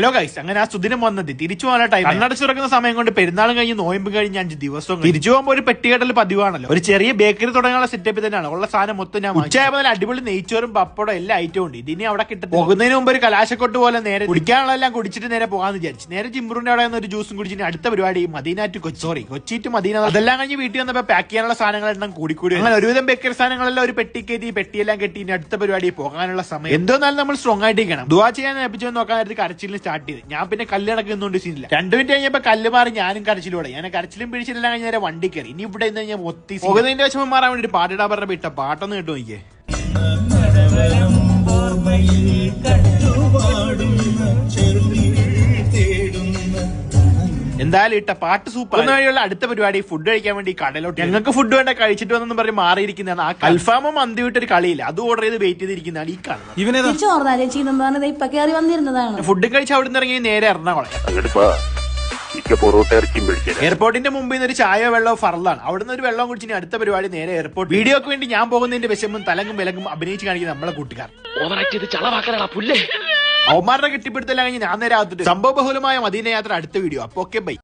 Hello guys, അങ്ങനെ ആ സുദിനം വന്നത് തിരിച്ചു പോകാനുള്ള ടൈം കണ്ണടച്ച് തുറക്കുന്ന സമയം കൊണ്ട് പെരുന്നാളും കഴിഞ്ഞ് നോയമ്പ് കഴിഞ്ഞ് 5 ദിവസം തിരിച്ചു പോകുമ്പോൾ ഒരു പെട്ടികെട്ടൽ പതിവാണല്ലോ. ഒരു ചെറിയ ബേക്കറി തുടങ്ങാനുള്ള സെറ്റപ്പ് തന്നെയാണ്. ഉള്ള സാധനം മൊത്തം ഞാൻ ഉച്ചയായപ്പോൾ അടിപൊളി നെയ്ച്ചോറും പപ്പടം എല്ലാ ഐറ്റവും ഉണ്ട്. ഇതിനി അവിടെ കിട്ടും. പോകുന്നതിന് മുമ്പ് ഒരു കലാശക്കൊട്ട് പോലെ നേരെ കുടിക്കാനുള്ളതെല്ലാം കുടിച്ചിട്ട് നേരെ പോകാന്ന് വിചാരിച്ചു. നേരെ ജിംബ്രൂന്റെ അവിടെ ഒരു ജ്യൂസും കുടിച്ചിട്ട് അടുത്ത പരിപാടി Medina to Kochi to Medina. അതെല്ലാം കഴിഞ്ഞ് വീട്ടിൽ വന്നപ്പോൾ പാക്ക് ചെയ്യാനുള്ള സാധനങ്ങളെല്ലാം കൂടിക്കൂടി. അങ്ങനെ ഒരുവിധം ബേക്കറി സാധനങ്ങളെല്ലാം ഒരു പെട്ടി കയറ്റി പെട്ടിയെല്ലാം കെട്ടി ഇനി അടുത്ത പരിപാടി പോകാനുള്ള സമയം. എന്തോന്നാലും നമ്മൾ സ്ട്രോങ് ആയിട്ടിരിക്കണം. ദുആ ചെയ്യാൻ ഏൽപ്പിച്ചു നോക്കാൻ കരച്ചിലിന് സ്റ്റാർട്ട് ചെയ്ത് ഞാൻ പിന്നെ കല്ലിടക്കുന്നുണ്ട് സീനില്ല. 2 മിനിറ്റ് കഴിഞ്ഞപ്പോ കല്ല് മാറി ഞാനും കരച്ചിലൂടെ. ഞാൻ കരച്ചിലും പിടിച്ചിലെല്ലാം കഴിഞ്ഞ നേരെ വണ്ടി കയറി. ഇനി ഇവിടെ നിന്ന് ഞാൻ ഒത്തി പോകുന്നതിന്റെ വിഷമം മാറാൻ വേണ്ടി പാട്ടിടാൻ പറഞ്ഞ ഇട്ട പാട്ടൊന്നും കേട്ടു നോക്കിയേ. എന്തായാലും ഇട്ട പാട്ട് സൂപ്പർ. വഴിയുള്ള അടുത്ത പരിപാടി ഫുഡ് കഴിക്കാൻ വേണ്ടി കടലോട്ട്. ഞങ്ങൾക്ക് ഫുഡ് വേണ്ട കഴിച്ചിട്ട് വന്നെന്ന് പറഞ്ഞ് മാറിയിരിക്കുന്നതാണ്. ആ അൽഫാമും മന്തി വിട്ടൊരു കളിയില്ല, അത് ഓർഡർ ചെയ്ത് വെയിറ്റ് ചെയ്തിരിക്കുന്നതാണ് ഈ കാണുന്നത്. ഫുഡ് കഴിച്ച് അവിടെ നിന്ന് ഇറങ്ങി നേരെ എറണാകുളം എയർപോർട്ടിന്റെ മുമ്പിൽ നിന്ന് ഒരു ചായ വെള്ളവും ഫറലാണ്. അവിടെ നിന്ന് ഒരു വെള്ളം കുടിച്ചിട്ട് അടുത്ത പരിപാടി നേരെ എയർപോർട്ട്. വീഡിയോക്ക് വേണ്ടി ഞാൻ പോകുന്നതിന്റെ വിഷമം തലങ്ങും വിലങ്ങും അഭിനയിച്ച് കാണിക്കുന്ന നമ്മളെ കൂട്ടുകാർ. അവന്മാരുടെ കെട്ടിപ്പിടുത്തെല്ലാം കഴിഞ്ഞ് ഞാൻ നേരെ ആകത്തിട്ട് സംഭവ ബഹുലമായ മദീന യാത്ര അടുത്ത വീഡിയോ. അപ്പൊ ഓക്കെ ബൈ.